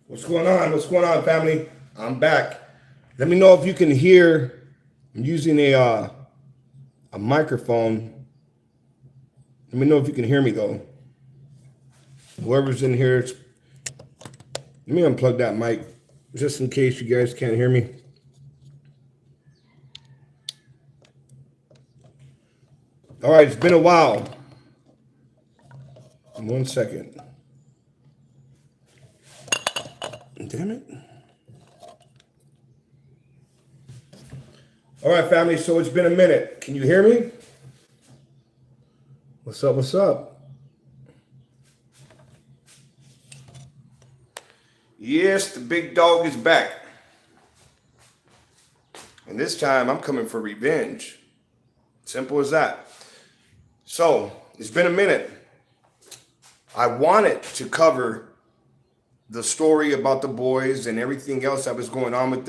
What's going on? What's going on, family? I'm back. Let me know if you can hear. I'm using a microphone. Let me know if you can hear me though. Whoever's in here, let me unplug that mic just in case you guys can't hear me. All right, it's been a while. 1 second. Damn it. All right, family, so it's been a minute. Can you hear me? What's up? What's up? Yes, the big dog is back. And this time I'm coming for revenge. Simple as that. So, it's been a minute. I wanted to cover the story about the boys and everything else that was going on with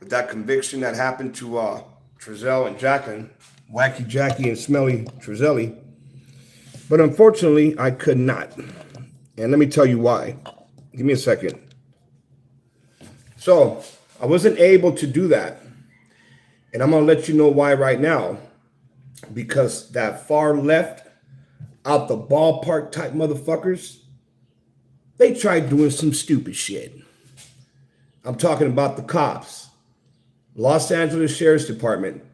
that conviction that happened to Trezell and Jacqueline, Wacky Jackie and Smelly Trezelli. But unfortunately, I could not. And let me tell you why. Give me a second. So, I wasn't able to do that. And I'm going to let you know why right now. Because that far left, out the ballpark type motherfuckers, they tried doing some stupid shit. I'm talking about the cops, Los Angeles Sheriff's Department.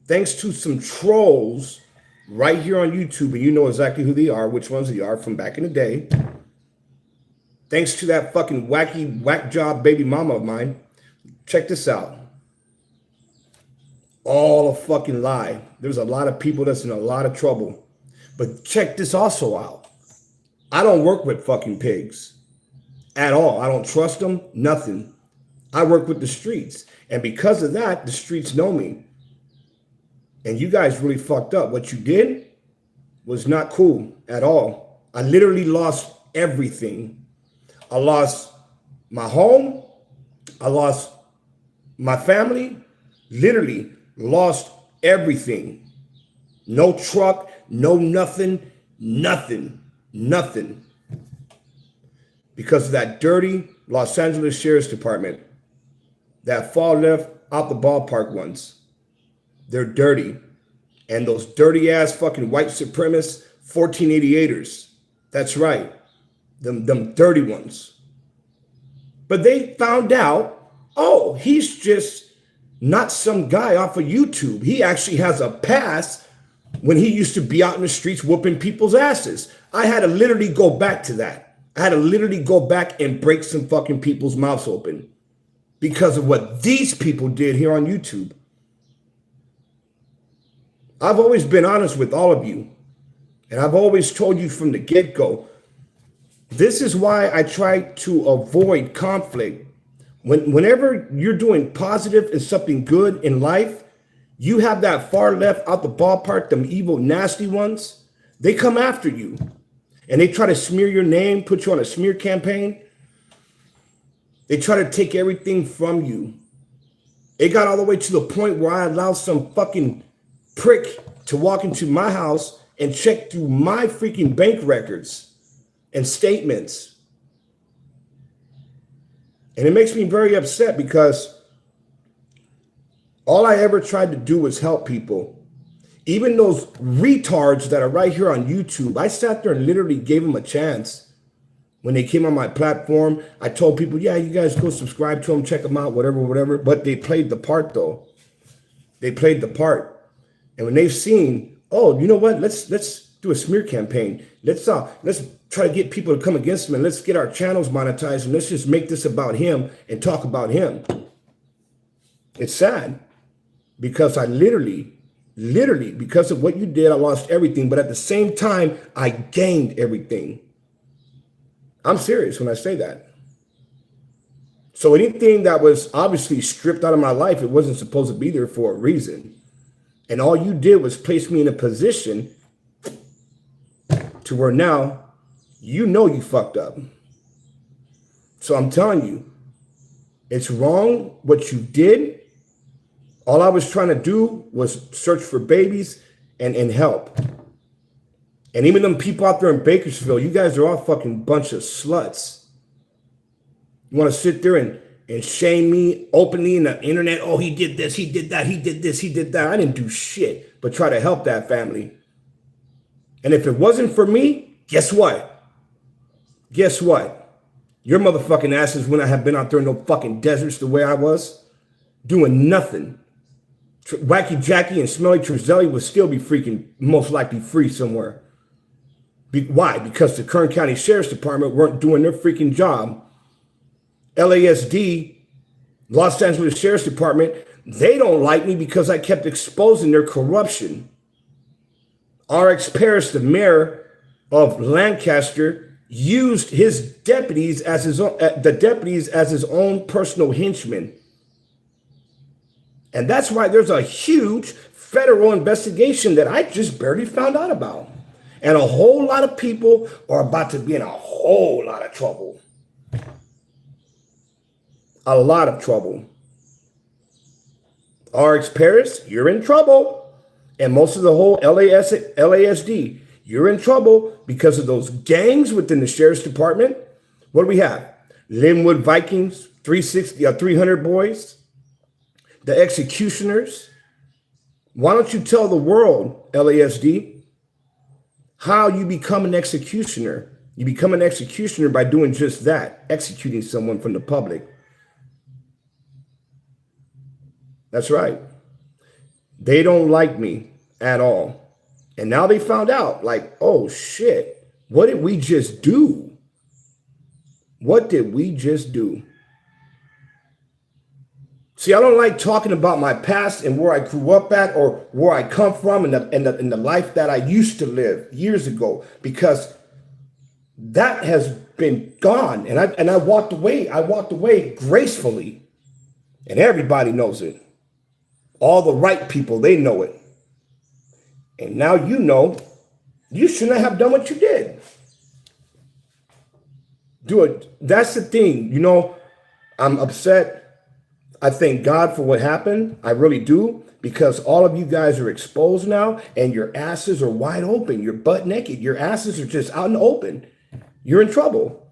Thanks to some trolls right here on YouTube, and you know exactly who they are, which ones they are from back in the day. Thanks to that fucking wacky whack job baby mama of mine. Check this out. All a fucking lie. There's a lot of people that's in a lot of trouble. But check this also out. I don't work with fucking pigs at all. I don't trust them, nothing. I work with the streets. And because of that, the streets know me. And you guys really fucked up. What you did was not cool at all. I literally lost everything. I lost my home. I lost my family. Literally lost everything. No truck, no nothing, nothing. Nothing. Because of that dirty Los Angeles Sheriff's Department. That far left out the ballpark ones. They're dirty. And those dirty ass fucking white supremacist 1488ers. That's right. Them dirty ones. But they found out, oh, he's just not some guy off of YouTube. He actually has a past when he used to be out in the streets whooping people's asses. I had to literally go back to that. I had to literally go back and break some fucking people's mouths open because of what these people did here on YouTube. I've always been honest with all of you. And I've always told you from the get-go, this is why I try to avoid conflict. Whenever you're doing positive and something good in life, you have that far left out the ballpark, them evil, nasty ones. They come after you and they try to smear your name, put you on a smear campaign. They try to take everything from you. It got all the way to the point where I allowed some fucking prick to walk into my house and check through my freaking bank records and statements. And it makes me very upset because all I ever tried to do was help people. Even those retards that are right here on YouTube, I sat there and literally gave them a chance. When they came on my platform, I told people, yeah, you guys go subscribe to them, check them out, whatever. But they played the part though. They played the part. And when they've seen, oh, you know what? Let's do a smear campaign. Let's try to get people to come against him and let's get our channels monetized and let's just make this about him and talk about him. It's sad. Because I literally, because of what you did, I lost everything. But at the same time, I gained everything. I'm serious when I say that. So anything that was obviously stripped out of my life, it wasn't supposed to be there for a reason. And all you did was place me in a position to where now you know you fucked up. So I'm telling you, it's wrong what you did. All I was trying to do was search for babies and help. And even them people out there in Bakersfield, you guys are all fucking bunch of sluts. You want to sit there and shame me openly in the internet? Oh, he did this, he did that, he did this, he did that. I didn't do shit but try to help that family. And if it wasn't for me, guess what? Guess what? Your motherfucking asses wouldn't have been out there in no fucking deserts the way I was, doing nothing. Wacky Jackie and Smelly Trezelli would still be freaking most likely free somewhere. Why? Because the Kern County Sheriff's Department weren't doing their freaking job. LASD, Los Angeles Sheriff's Department, they don't like me because I kept exposing their corruption. RX Paris, the mayor of Lancaster, used his deputies as his own personal henchmen. And that's why there's a huge federal investigation that I just barely found out about. And a whole lot of people are about to be in a whole lot of trouble. A lot of trouble. RX Paris, you're in trouble. And most of the whole LASD, you're in trouble because of those gangs within the Sheriff's Department. What do we have? Linwood Vikings, 300 boys, the executioners. Why don't you tell the world, LASD, how you become an executioner? You become an executioner by doing just that, executing someone from the public. That's right. They don't like me at all. And now they found out, like, oh shit, what did we just do? What did we just do? See, I don't like talking about my past and where I grew up at or where I come from and the life that I used to live years ago, because that has been gone. And I walked away. I walked away gracefully. And everybody knows it. All the right people, they know it. And now you know you shouldn't have done what you did. Do it. That's the thing. You know, I'm upset. I thank God for what happened. I really do, because all of you guys are exposed now and your asses are wide open. You're butt naked. Your asses are just out in the open. You're in trouble.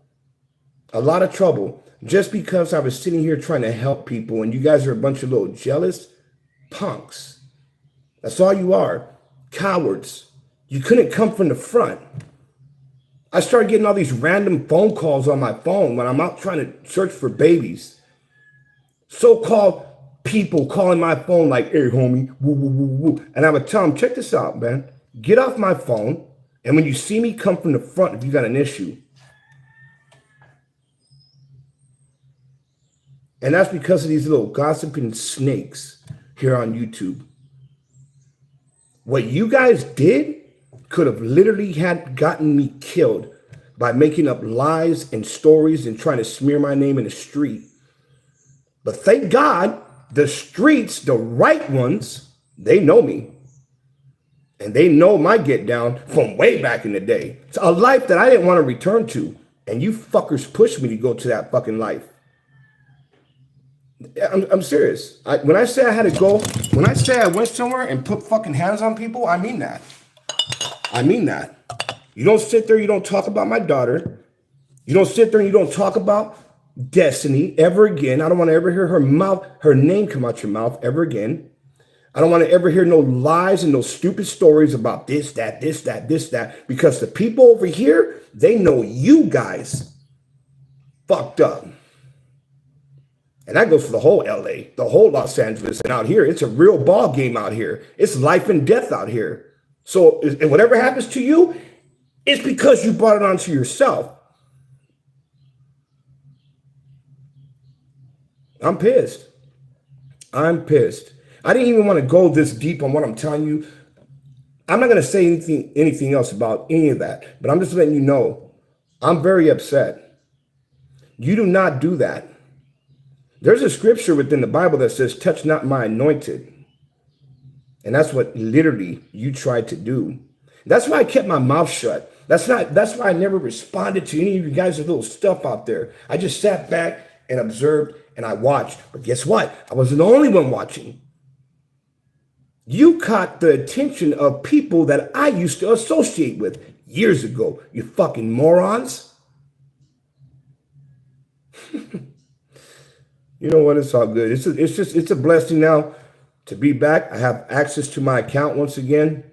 A lot of trouble. Just because I was sitting here trying to help people and you guys are a bunch of little jealous punks. That's all you are. Cowards. You couldn't come from the front. I started getting all these random phone calls on my phone when I'm out trying to search for babies. So-called people calling my phone like, hey, homie, woo, woo, woo, woo. And I would tell them, check this out, man. Get off my phone. And when you see me, come from the front if you got an issue. And that's because of these little gossiping snakes here on YouTube. What you guys did could have literally had gotten me killed by making up lies and stories and trying to smear my name in the street. But thank God, the streets, the right ones, they know me. And they know my get down from way back in the day. It's a life that I didn't want to return to. And you fuckers pushed me to go to that fucking life. I'm serious. When I say I had to go, when I say I went somewhere and put fucking hands on people, I mean that. I mean that. You don't sit there, you don't talk about my daughter. You don't sit there and you don't talk about Destiny ever again. I don't want to ever hear her name come out your mouth ever again. I don't want to ever hear no lies and no stupid stories about this, that, because the people over here, they know you guys fucked up. And that goes for the whole LA, the whole Los Angeles. And out here, it's a real ball game out here. It's life and death out here. So, and whatever happens to you, it's because you brought it onto yourself. I'm pissed. I'm pissed. I didn't even want to go this deep on what I'm telling you. I'm not going to say anything else about any of that, but I'm just letting you know I'm very upset. You do not do that. There's a scripture within the Bible that says, touch not my anointed. And that's what literally you tried to do. That's why I kept my mouth shut. That's why I never responded to any of you guys' little stuff out there. I just sat back and observed and I watched. But guess what? I wasn't the only one watching. You caught the attention of people that I used to associate with years ago. You fucking morons. You know what? It's all good. It's a blessing now to be back. I have access to my account once again.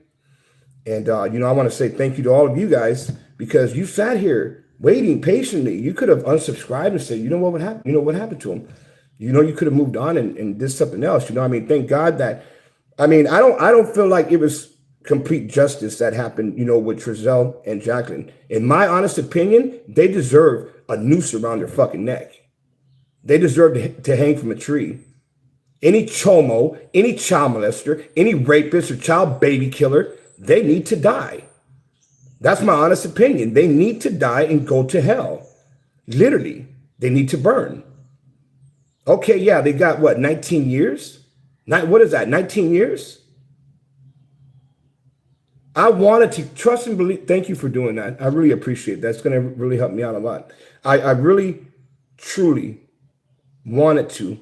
And, I want to say thank you to all of you guys because you sat here waiting patiently. You could have unsubscribed and said, you know what would happen? You know what happened to him? You could have moved on and did something else. Thank God that, I don't feel like it was complete justice that happened, with Trezell and Jacqueline. In my honest opinion, they deserve a noose around their fucking neck. They deserve to hang from a tree. Any chomo, any child molester, any rapist or child baby killer, they need to die. That's my honest opinion. They need to die and go to hell. Literally, they need to burn. Okay, yeah, they got what, 19 years? What is that, 19 years? I wanted to trust and believe. Thank you for doing that. I really appreciate it. That's going to really help me out a lot. I really, truly wanted to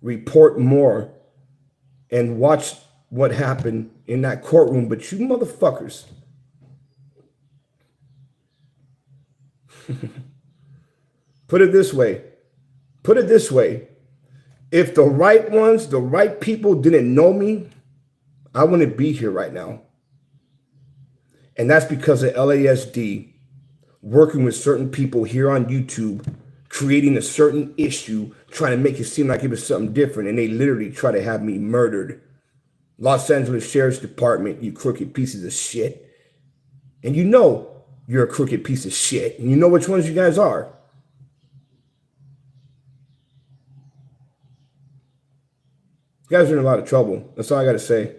report more and watch what happened in that courtroom, but you motherfuckers put it this way. If the right ones, the right people didn't know me, I wouldn't be here right now. And that's because of LASD working with certain people here on YouTube, creating a certain issue, trying to make it seem like it was something different. And they literally try to have me murdered. Los Angeles Sheriff's Department, you crooked pieces of shit. And you know you're a crooked piece of shit. And you know which ones you guys are. You guys are in a lot of trouble. That's all I got to say.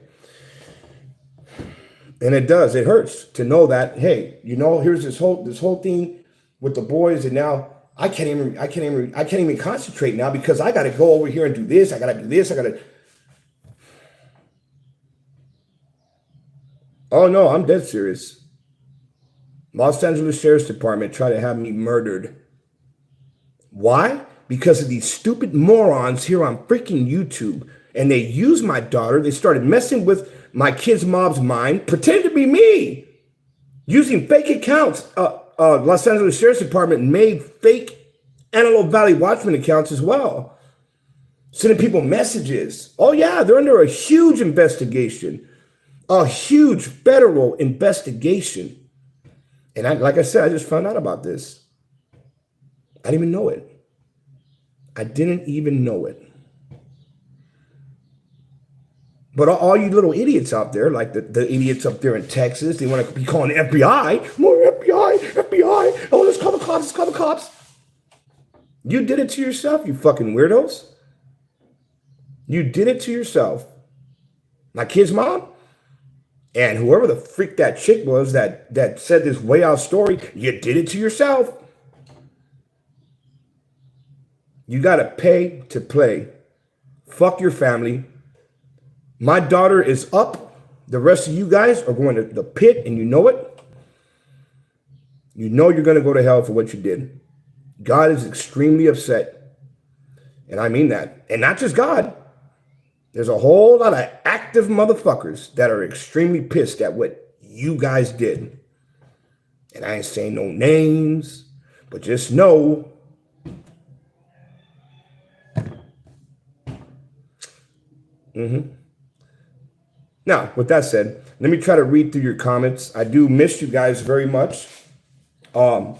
And it hurts to know that, hey, here's this whole thing with the boys, and now I can't even concentrate now because I got to go over here and do this. I got to do this. Oh no, I'm dead serious. Los Angeles Sheriff's Department tried to have me murdered. Why? Because of these stupid morons here on freaking YouTube. And they used my daughter. They started messing with my kid's mom's mind, pretending to be me, using fake accounts. Los Angeles Sheriff's Department made fake Antelope Valley Watchmen accounts as well, sending people messages. Oh yeah, they're under a huge investigation, a huge federal investigation. And like I said, I just found out about this. I didn't even know it. I didn't even know it. But all you little idiots out there, like the idiots up there in Texas, they want to be calling the FBI, more FBI. Oh, let's call the cops. You did it to yourself, you fucking weirdos. You did it to yourself. My kid's mom and whoever the freak that chick was that said this way out story, you did it to yourself. You got to pay to play. Fuck your family. My daughter is up. The rest of you guys are going to the pit, and you know it. You know you're going to go to hell for what you did. God is extremely upset. And I mean that. And not just God. There's a whole lot of active motherfuckers that are extremely pissed at what you guys did. And I ain't saying no names, but just know. Now, with that said, let me try to read through your comments. I do miss you guys very much. I'm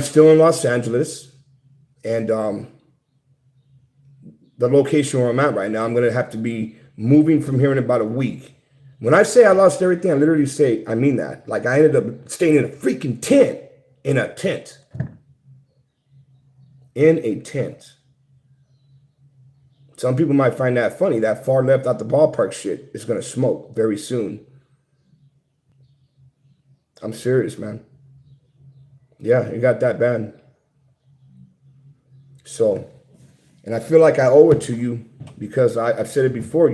still in Los Angeles, and the location where I'm at right now, I'm going to have to be moving from here in about a week. When I say I lost everything, I literally say, I mean that. Like I ended up staying in a freaking tent, in a tent. Some people might find that funny. That far left out the ballpark shit is going to smoke very soon. I'm serious, man. Yeah, it got that bad. So, and I feel like I owe it to you because I've said it before,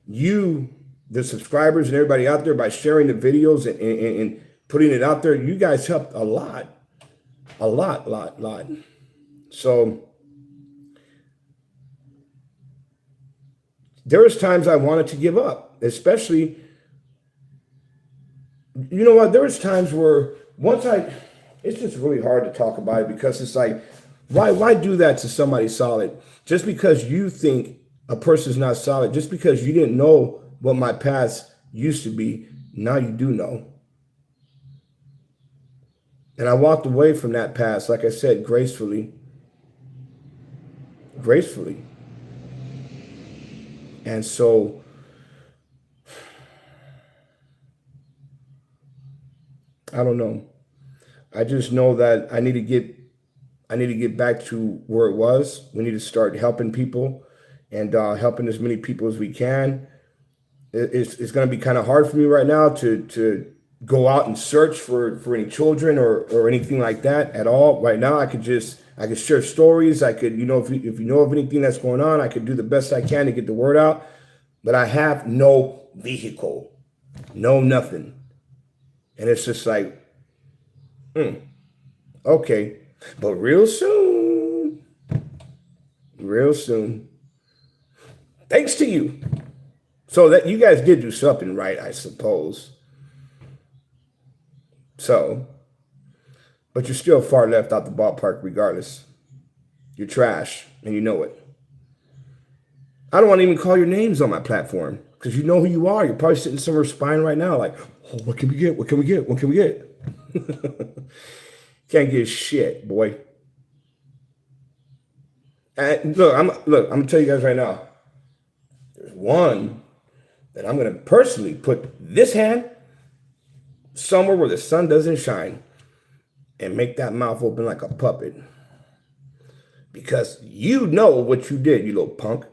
you, the subscribers and everybody out there, by sharing the videos and putting it out there, you guys helped a lot. A lot. So, there was times I wanted to give up, especially, you know what? There was times where once I It's just really hard to talk about it because it's like, why do that to somebody solid? Just because you think a person's not solid, just because you didn't know what my past used to be, now you do know. And I walked away from that past, like I said, gracefully. Gracefully. And so I don't know. I just know that I need to get back to where it was. We need to start helping people and helping as many people as we can. It's going to be kind of hard for me right now to go out and search for any children or anything like that at all. Right now, I could share stories. I could, if you know of anything that's going on, I could do the best I can to get the word out. But I have no vehicle, no nothing. And it's just like, okay. But real soon, thanks to you. So that you guys did do something right, I suppose. So, but you're still far left out the ballpark regardless. You're trash, and you know it. I don't want to even call your names on my platform because you know who you are. You're probably sitting somewhere spying right now like, oh, what can we get? What can we get? What can we get? Can't get shit, boy. And look, I'm gonna tell you guys right now. There's one that I'm gonna personally put this hand somewhere where the sun doesn't shine and make that mouth open like a puppet. Because you know what you did, you little punk.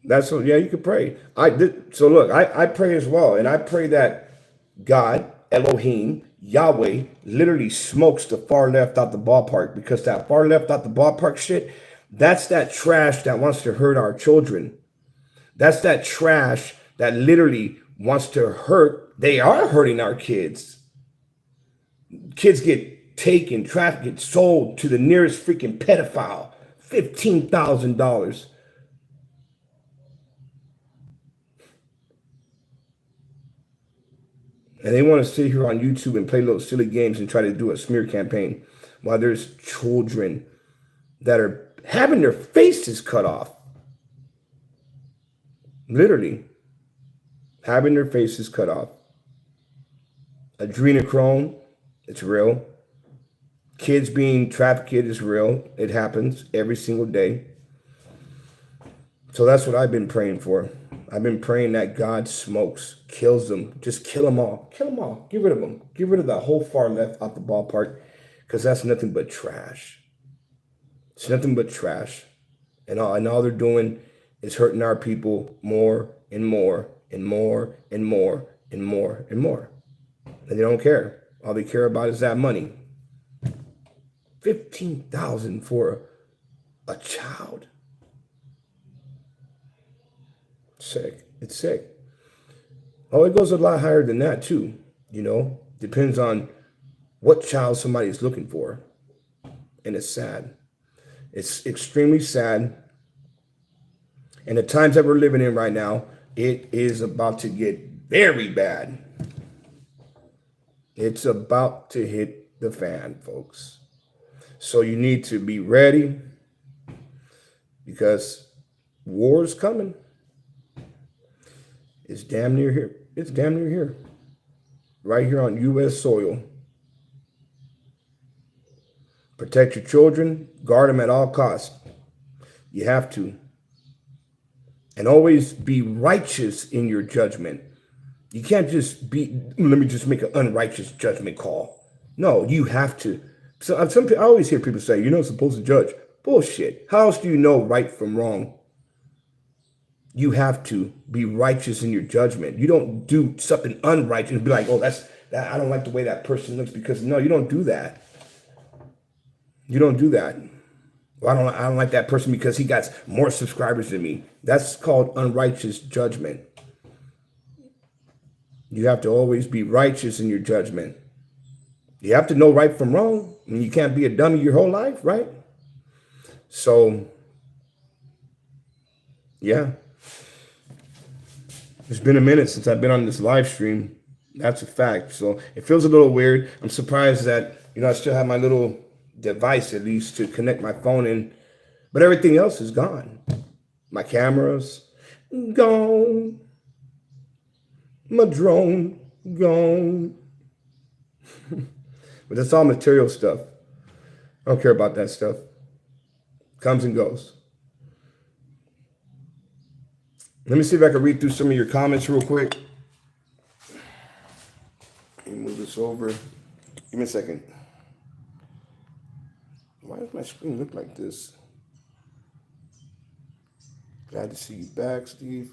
That's what, yeah, you can pray. I did. So look, I pray as well. And I pray that God, Elohim, Yahweh literally smokes the far left out the ballpark, because that far left out the ballpark shit, that's that trash that wants to hurt our children. That's that trash that literally wants to hurt. They are hurting our kids. Kids get taken, trafficked, get sold to the nearest freaking pedophile. $15,000. And they want to sit here on YouTube and play little silly games and try to do a smear campaign while there's children that are having their faces cut off. Literally having their faces cut off. Adrenochrome, it's real. Kids being trafficked is real. It happens every single day. So that's what I've been praying for. I've been praying that God smokes, kills them. Just kill them all. Kill them all. Get rid of them. Get rid of the whole far left out the ballpark, because that's nothing but trash. It's nothing but trash. And all they're doing is hurting our people more and more and more and more and more and more. And they don't care. All they care about is that money. $15,000 for a child. Sick. It's sick. Oh, it goes a lot higher than that too. Depends on what child somebody's looking for. And it's sad. It's extremely sad. And the times that we're living in right now, it is about to get very bad. It's about to hit the fan, folks. So you need to be ready, because war is coming. It's damn near here. It's damn near here. Right here on U.S. soil. Protect your children. Guard them at all costs. You have to. And always be righteous in your judgment. You can't just let me just make an unrighteous judgment call. No, you have to. So I always hear people say, you're not supposed to judge. Bullshit. How else do you know right from wrong? You have to be righteous in your judgment. You don't do something unrighteous and be like, oh, I don't like the way that person looks, because no, you don't do that. You don't do that. Well, I don't like that person because he got more subscribers than me. That's called unrighteous judgment. You have to always be righteous in your judgment. You have to know right from wrong. I mean, you can't be a dummy your whole life, right? So, yeah. It's been a minute since I've been on this live stream. That's a fact. So it feels a little weird. I'm surprised that, I still have my little device at least to connect my phone in, but everything else is gone. My cameras, gone. My drone, gone. But that's all material stuff. I don't care about that stuff. Comes and goes. Let me see if I can read through some of your comments real quick. Let me move this over. Give me a second. Why does my screen look like this? Glad to see you back, Steve.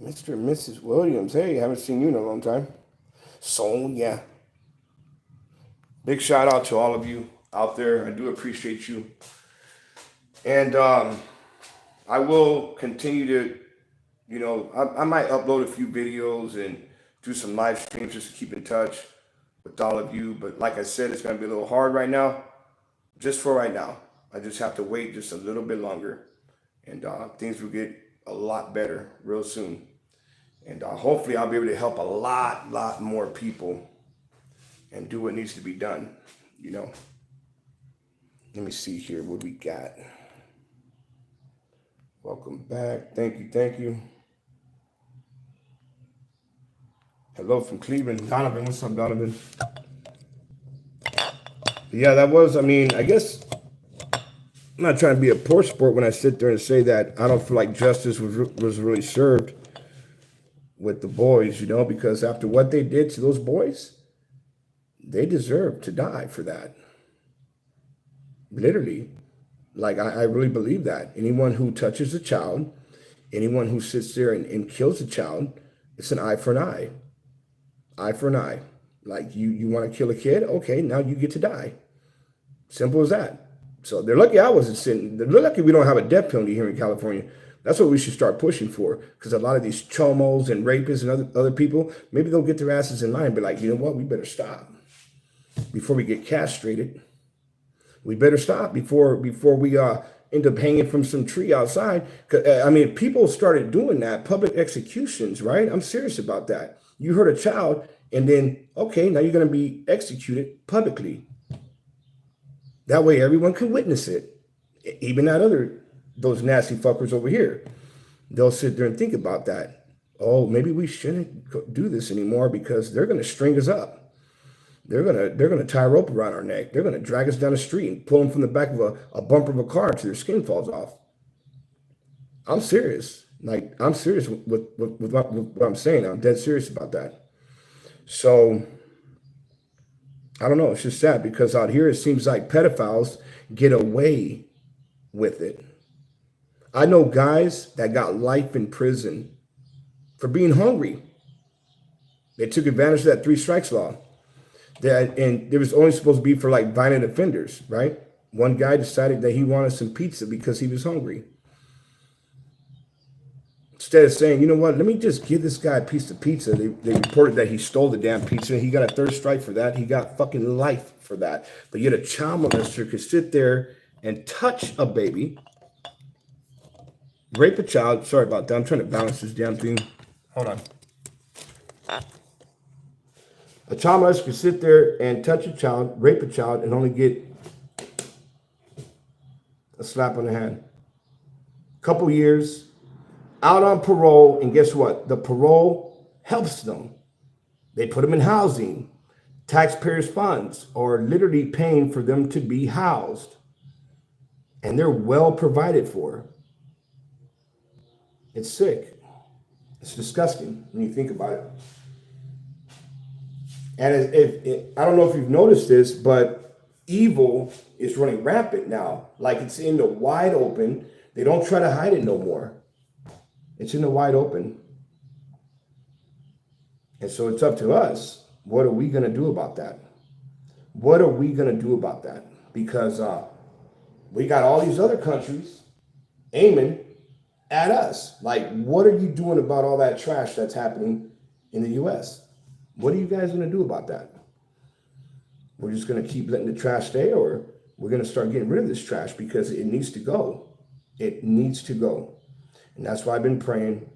Mr. and Mrs. Williams. Hey, haven't seen you in a long time. Sonia. Big shout out to all of you out there. I do appreciate you. And I will continue to, I might upload a few videos and do some live streams just to keep in touch with all of you. But like I said, it's going to be a little hard right now, just for right now. I just have to wait just a little bit longer. And things will get a lot better real soon. And hopefully I'll be able to help a lot more people and do what needs to be done, Let me see here what we got. Welcome back. Thank you. Hello from Cleveland. Donovan, what's up, Donovan? Yeah, that was, I guess, I'm not trying to be a poor sport when I sit there and say that I don't feel like justice was really served with the boys, because after what they did to those boys, they deserve to die for that. Literally. Like, I really believe that. Anyone who touches a child, anyone who sits there and kills a child, it's an eye for an eye. Eye for an eye. Like, you want to kill a kid? Okay, now you get to die. Simple as that. So they're lucky I wasn't sitting. They're lucky we don't have a death penalty here in California. That's what we should start pushing for, because a lot of these chomos and rapists and other people, maybe they'll get their asses in line and be like, you know what, we better stop before we get castrated. We better stop before we end up hanging from some tree outside. People started doing that, public executions, right? I'm serious about that. You hurt a child, and then, okay, now you're going to be executed publicly. That way everyone can witness it, even those nasty fuckers over here. They'll sit there and think about that. Oh, maybe we shouldn't do this anymore because they're going to string us up. They're gonna tie a rope around our neck. They're gonna drag us down the street and pull them from the back of a bumper of a car until their skin falls off. I'm serious. Like, I'm serious with what I'm saying. I'm dead serious about that. So I don't know. It's just sad because out here it seems like pedophiles get away with it. I know guys that got life in prison for being hungry. They took advantage of that 3 strikes law. And it was only supposed to be for like violent offenders, right? One guy decided that he wanted some pizza because he was hungry. Instead of saying, you know what, let me just give this guy a piece of pizza. They reported that he stole the damn pizza. He got a 3rd strike for that. He got fucking life for that. But yet a child molester could sit there and touch a baby, rape a child. Sorry about that. I'm trying to balance this damn thing. Hold on. A child molester could sit there and touch a child, rape a child, and only get a slap on the hand. Couple years, out on parole, and guess what? The parole helps them. They put them in housing, taxpayers' funds, or literally paying for them to be housed. And they're well provided for. It's sick. It's disgusting when you think about it. And I don't know if you've noticed this, but evil is running rampant now. Like, it's in the wide open. They don't try to hide it no more. It's in the wide open. And so it's up to us. What are we going to do about that? What are we going to do about that? Because we got all these other countries aiming at us. Like, what are you doing about all that trash that's happening in the U.S.? What are you guys going to do about that? We're just going to keep letting the trash stay, or we're going to start getting rid of this trash because it needs to go. It needs to go. And that's why I've been praying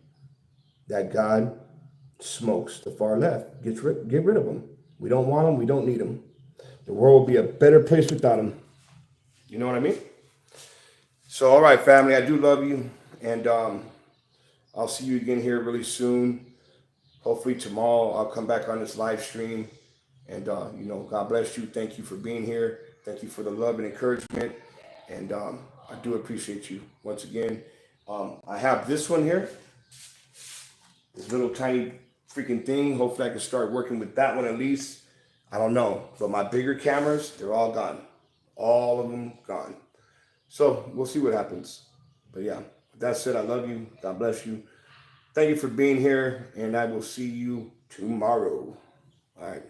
that God smokes the far left. Get rid of them. We don't want them. We don't need them. The world will be a better place without them. You know what I mean? So, all right, family, I do love you. And I'll see you again here really soon. Hopefully tomorrow I'll come back on this live stream. And, God bless you. Thank you for being here. Thank you for the love and encouragement. And I do appreciate you once again. I have this one here, this little tiny freaking thing. Hopefully I can start working with that one at least. I don't know. But my bigger cameras, they're all gone. All of them gone. So we'll see what happens. But yeah, with that said, I love you. God bless you. Thank you for being here. And I will see you tomorrow. All right.